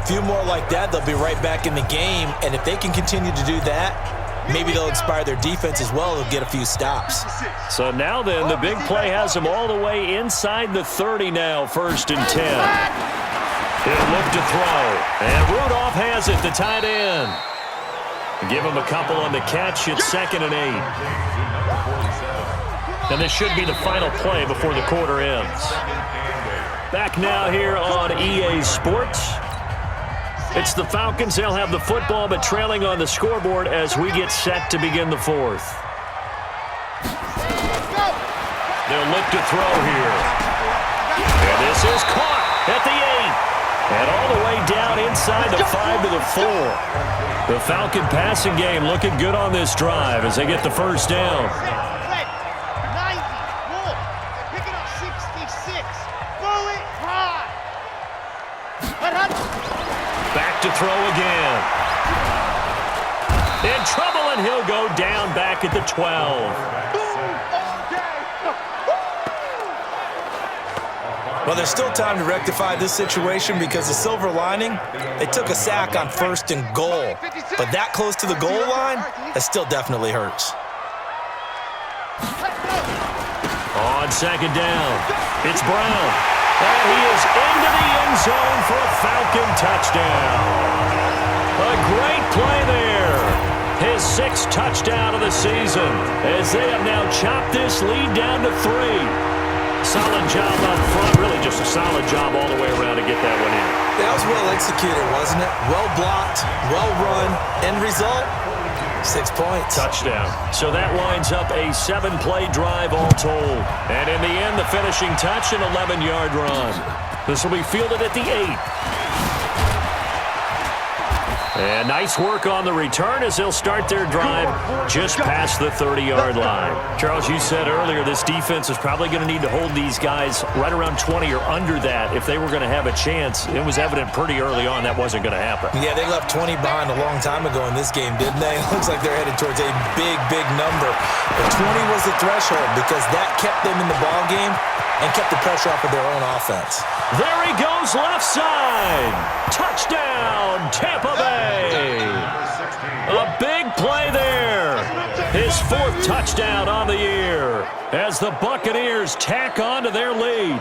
a few more like that, they'll be right back in the game. And if they can continue to do that, maybe they'll inspire their defense as well. They'll get a few stops. So now then, the big play has them all the way inside the 30 now, 1st and 10. He'll look to throw. And Rudolph has it, the tight end. Give him a couple on the catch. It's 2nd and 8. And this should be the final play before the quarter ends. Back now here on EA Sports. It's the Falcons. They'll have the football, but trailing on the scoreboard as we get set to begin the 4th. They'll look to throw here. And this is caught at the 8. And all the way down inside the 5 to the 4. The Falcon passing game looking good on this drive as they get the first down. Back to throw again. In trouble, and he'll go down back at the 12. Well, there's still time to rectify this situation because the silver lining, they took a sack on 1st and goal. But that close to the goal line, that still definitely hurts. On 2nd down, it's Brown. And he is into the end zone for a Falcon touchdown. A great play there. His 6th touchdown of the season as they have now chopped this lead down to 3. Solid job up front. Really just a solid job all the way around to get that one in. That was well executed, wasn't it? Well blocked, well run. End result, 6 points. Touchdown. So that winds up a 7-play drive all told. And in the end, the finishing touch, an 11-yard run. This will be fielded at the 8. And nice work on the return as they'll start their drive just past the 30-yard line. Charles, you said earlier this defense is probably going to need to hold these guys right around 20 or under that if they were going to have a chance. It was evident pretty early on that wasn't going to happen. Yeah, they left 20 behind a long time ago in this game, didn't they? It looks like they're headed towards a big, big number. But 20 was the threshold because that kept them in the ball game and kept the pressure off of their own offense. There he goes, left side. Touchdown, Tampa Bay. A big play there. His 4th touchdown on the year as the Buccaneers tack on to their lead.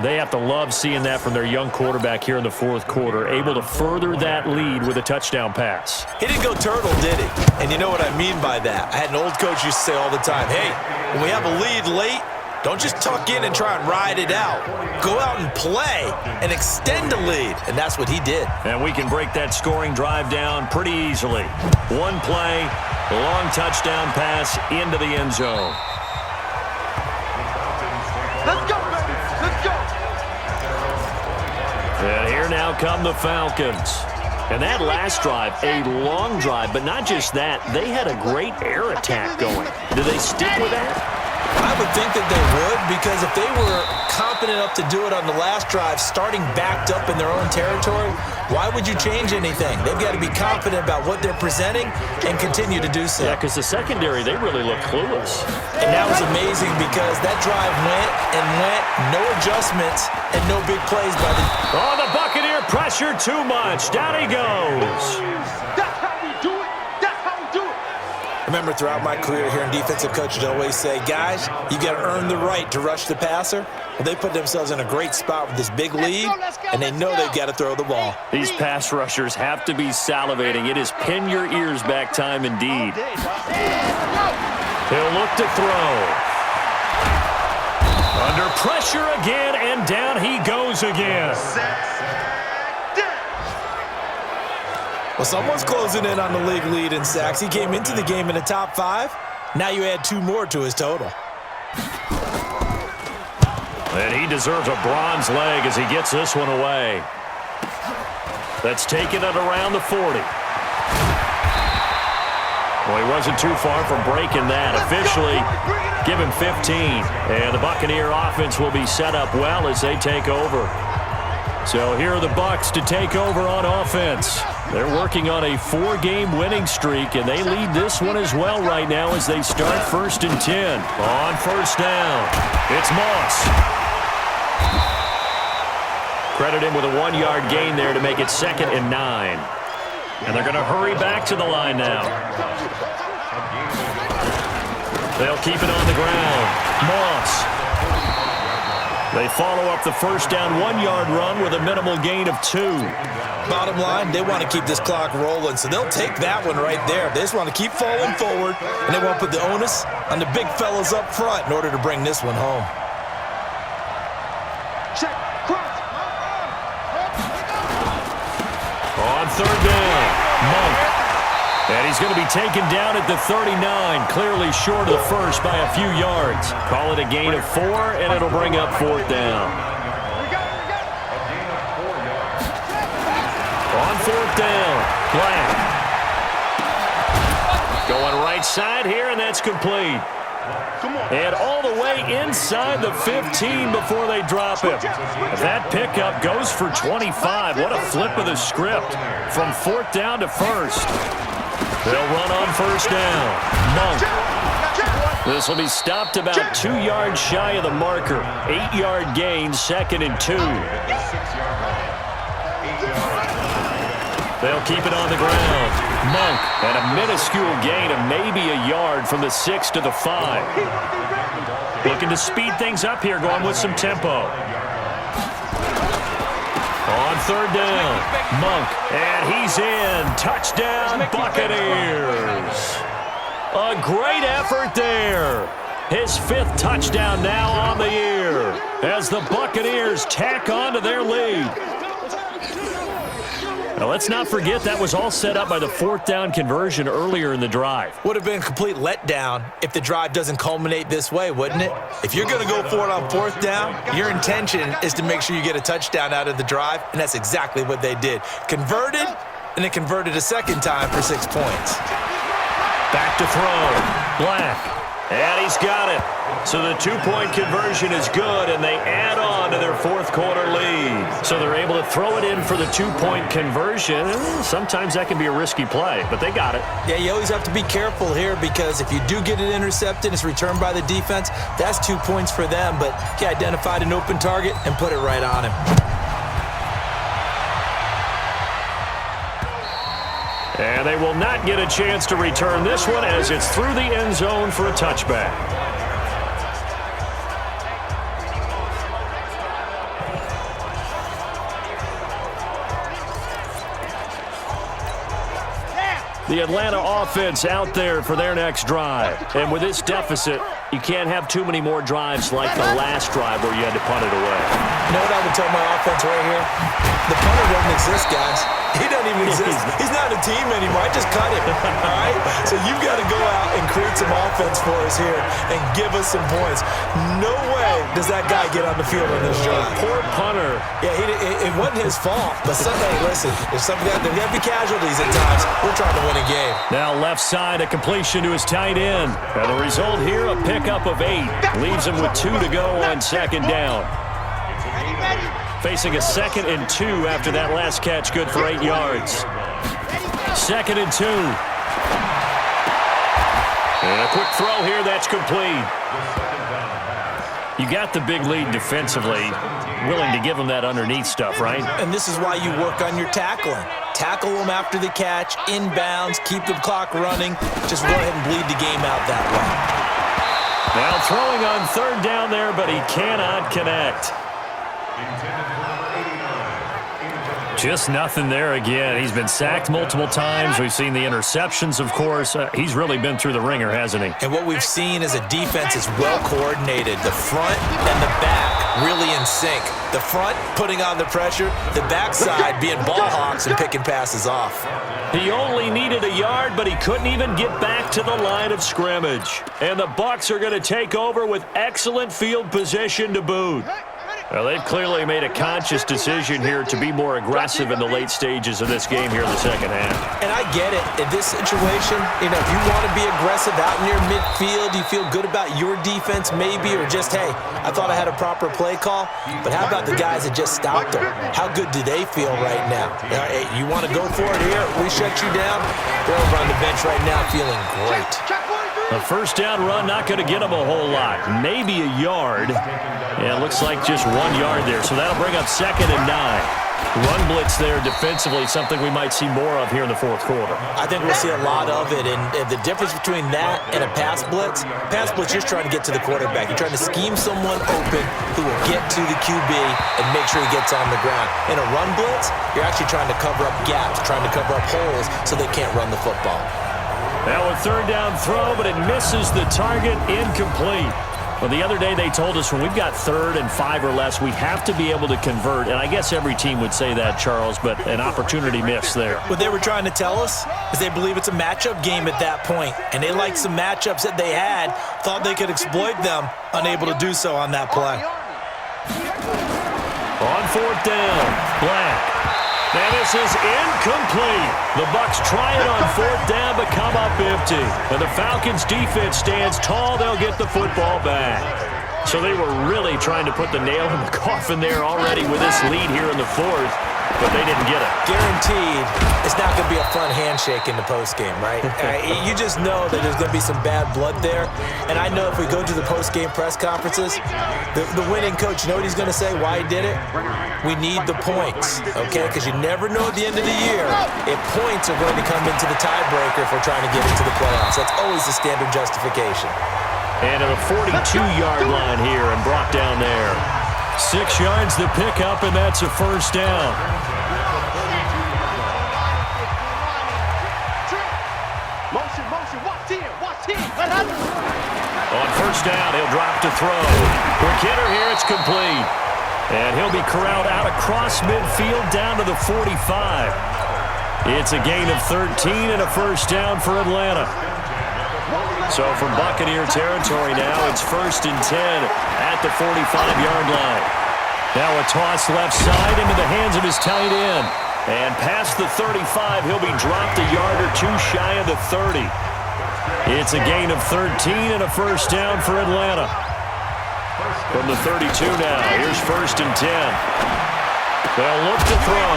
They have to love seeing that from their young quarterback here in the 4th quarter, able to further that lead with a touchdown pass. He didn't go turtle, did he? And you know what I mean by that. I had an old coach used to say all the time, hey, when we have a lead late, don't just tuck in and try and ride it out. Go out and play and extend the lead. And that's what he did. And we can break that scoring drive down pretty easily. One play, long touchdown pass into the end zone. Let's go, baby. Let's go. And here now come the Falcons. And that last drive, a long drive, but not just that. They had a great air attack going. Do they stick with that? I would think that they would, because if they were confident enough to do it on the last drive, starting backed up in their own territory, why would you change anything? They've got to be confident about what they're presenting and continue to do so. Yeah, because the secondary, they really look clueless. And that was amazing because that drive went and went, no adjustments and no big plays by the... Oh, the Buccaneer pressure too much. Down he goes. That's how we do it. That's how we do it. Remember, throughout my career here in defensive coaches always say, guys, you got to earn the right to rush the passer. Well, they put themselves in a great spot with this big lead, and they know they've got to throw the ball. These pass rushers have to be salivating. It is pin your ears back time indeed. He'll look to throw. Under pressure again, and down he goes again. Well, someone's closing in on the league lead in sacks. He came into the game in the top 5. Now you add 2 more to his total. And he deserves a bronze leg as he gets this one away. That's taken it around the 40. Well, he wasn't too far from breaking that. Officially, give him 15. And the Buccaneer offense will be set up well as they take over. So here are the Bucs to take over on offense. They're working on a 4-game winning streak, and they lead this one as well right now as they start 1st and 10. On 1st down, it's Moss. Credit him with a 1-yard gain there to make it 2nd and 9. And they're going to hurry back to the line now. They'll keep it on the ground. Moss. They follow up the first down 1-yard run with a minimal gain of 2. Bottom line, they want to keep this clock rolling, so they'll take that one right there. They just want to keep falling forward, and they want to put the onus on the big fellas up front in order to bring this one home. Check. Cross. On 3rd down, Monk. And he's going to be taken down at the 39, clearly short of the first by a few yards. Call it a gain of 4, and it'll bring up 4th down. On 4th down, Black. Going right side here, and that's complete. And all the way inside the 15 before they drop him. That pickup goes for 25. What a flip of the script from 4th down to 1st. They'll run on 1st down. Monk. This will be stopped about 2 yards shy of the marker. 8-yard gain, 2nd and 2. They'll keep it on the ground. Monk, and a minuscule gain of maybe a yard from the 6 to the 5. Looking to speed things up here, going with some tempo. On 3rd down, Monk, and he's in. Touchdown, Buccaneers. A great effort there. His 5th touchdown now on the year as the Buccaneers tack on to their lead. Now, let's not forget that was all set up by the 4th down conversion earlier in the drive. Would have been a complete letdown if the drive doesn't culminate this way, wouldn't it? If you're going to go for it on 4th down, your intention is to make sure you get a touchdown out of the drive, and that's exactly what they did. Converted, and then converted a 2nd time for 6 points. Back to throw. Black. And he's got it. So the 2-point conversion is good, and they add on to their 4th quarter lead. So they're able to throw it in for the 2-point conversion. Sometimes that can be a risky play, but they got it. Yeah, you always have to be careful here because if you do get it intercepted, it's returned by the defense, that's 2 points for them, but he identified an open target and put it right on him. And they will not get a chance to return this one as it's through the end zone for a touchback. The Atlanta offense out there for their next drive. And with this deficit, you can't have too many more drives like the last drive where you had to punt it away. You know what I would tell my offense right here? The punter doesn't exist, guys. He doesn't even exist. He's not a team anymore. I just cut him, all right? So you've got to go out and create some offense for us here and give us some points. No way does that guy get on the field on this drive. Poor punter. Yeah, it wasn't his fault. But hey, listen, there's going to be casualties at times. We're trying to win a game. Now left side, a completion to his tight end. And the result here, a pickup of 8. Leaves him with 2 to go on 2nd down. Facing a 2nd and 2 after that last catch, good for 8 yards. 2nd and 2. And a quick throw here, that's complete. You got the big lead defensively, willing to give them that underneath stuff, right? And this is why you work on your tackling. Tackle them after the catch, inbounds, keep the clock running. Just go ahead and bleed the game out that way. Now throwing on 3rd down there, but he cannot connect. Just nothing there again. He's been sacked multiple times. We've seen the interceptions, of course. He's really been through the ringer, hasn't he? And what we've seen is a defense is well coordinated. The front and the back really in sync. The front putting on the pressure, the backside being ball hawks and picking passes off. He only needed a yard, but he couldn't even get back to the line of scrimmage. And the Bucs are going to take over with excellent field position to boot. Well, they've clearly made a conscious decision here to be more aggressive in the late stages of this game here in the second half. And I get it. In this situation, if you want to be aggressive out near midfield, you feel good about your defense maybe, or just, hey, I thought I had a proper play call. But how about the guys that just stopped them? How good do they feel right now? Hey, you want to go for it here? We shut you down? They're over on the bench right now feeling great. Check 1, 3. A first down run, not going to get him a whole lot. Maybe a yard. Yeah, it looks like just 1 yard there. So that'll bring up 2nd and 9. Run blitz there defensively, something we might see more of here in the fourth quarter. I think we'll see a lot of it, and the difference between that and a pass blitz, you're trying to get to the quarterback. You're trying to scheme someone open who will get to the QB and make sure he gets on the ground. In a run blitz, you're actually trying to cover up gaps, trying to cover up holes so they can't run the football. Now a third down throw, but it misses the target, incomplete. Well, the other day they told us when we've got 3rd and 5 or less, we have to be able to convert. And I guess every team would say that, Charles, but an opportunity missed there. What they were trying to tell us is they believe it's a matchup game at that point. And they liked some matchups that they had, thought they could exploit them, unable to do so on that play. On 4th down, Black. Now this is incomplete. The Bucs try it on 4th down, but come up empty. And the Falcons' defense stands tall. They'll get the football back. So they were really trying to put the nail in the coffin there already with this lead here in the 4th, but they didn't get it. Guaranteed, it's not going to be a fun handshake in the postgame, right? You just know that there's going to be some bad blood there. And I know if we go to the postgame press conferences, the winning coach, you know what he's going to say, why he did it? We need the points, okay? Because you never know at the end of the year if points are going to come into the tiebreaker if we're trying to get into the playoffs. That's always the standard justification. And at a 42-yard line here and brought down there. 6 yards the pickup, and that's a first down. Motion, watch in. On first down, he'll drop to throw. Quick hitter here, it's complete. And he'll be corralled out across midfield down to the 45. It's a gain of 13 and a first down for Atlanta. So from Buccaneer territory now, it's 1st and 10 at the 45-yard line. Now a toss left side into the hands of his tight end. And past the 35, he'll be dropped a yard or 2 shy of the 30. It's a gain of 13 and a first down for Atlanta. From the 32 now, here's 1st and 10. They'll look to throw.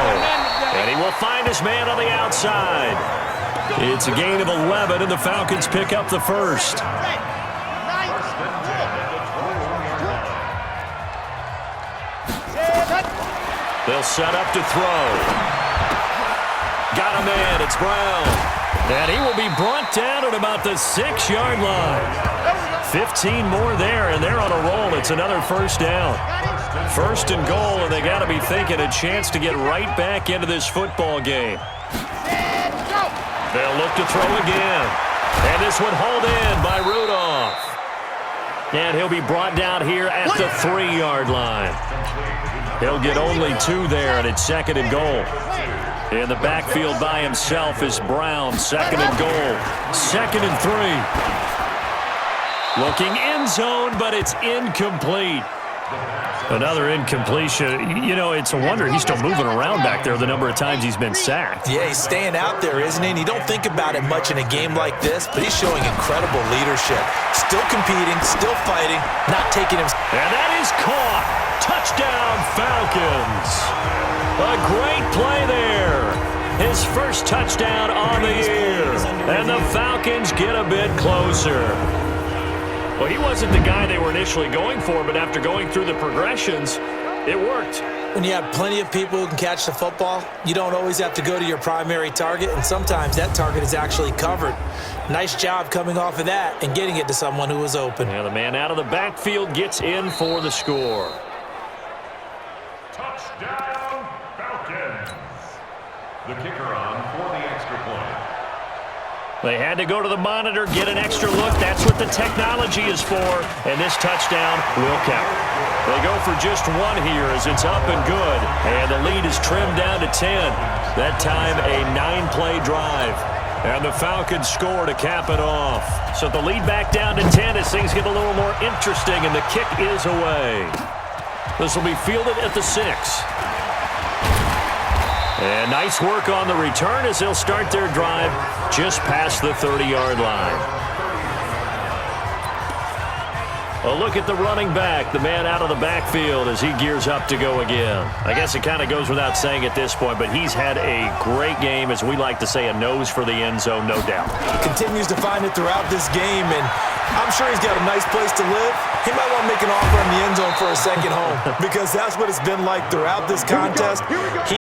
And he will find his man on the outside. It's a gain of 11, and the Falcons pick up the first. They'll set up to throw. Got a man, it's Brown. And he will be brought down at about the 6-yard line. 15 more there, and they're on a roll. It's another first down. 1st and goal, and they got to be thinking a chance to get right back into this football game. They'll look to throw again. And this one hauled in by Rudolph. And he'll be brought down here at the 3-yard line. He'll get only 2 there, and it's 2nd and goal. In the backfield by himself is Brown, 2nd and goal. 2nd and 3. Looking end zone, but it's incomplete. Another incompletion. You know, it's a wonder he's still moving around back there the number of times he's been sacked. Yeah, he's staying out there, isn't he? And you don't think about it much in a game like this, but he's showing incredible leadership. Still competing, still fighting, not taking him. And that is caught. Touchdown, Falcons. A great play there. His first touchdown on the year. And the Falcons get a bit closer. Well, he wasn't the guy they were initially going for, but after going through the progressions, it worked. When you have plenty of people who can catch the football, you don't always have to go to your primary target, and sometimes that target is actually covered. Nice job coming off of that and getting it to someone who was open. And the man out of the backfield gets in for the score. Touchdown, Falcons. The kicker on for the extra point. They had to go to the monitor, get an extra look. That's what the technology is for. And this touchdown will count. They go for just 1 here as it's up and good. And the lead is trimmed down to 10. That time a 9-play drive. And the Falcons score to cap it off. So the lead back down to 10 as things get a little more interesting. And the kick is away. This will be fielded at the 6. And nice work on the return as they'll start their drive just past the 30-yard line. A look at the running back, the man out of the backfield as he gears up to go again. I guess it kind of goes without saying at this point, but he's had a great game, as we like to say, a nose for the end zone, no doubt. Continues to find it throughout this game, and I'm sure he's got a nice place to live. He might want to make an offer in the end zone for a second home because that's what it's been like throughout this contest.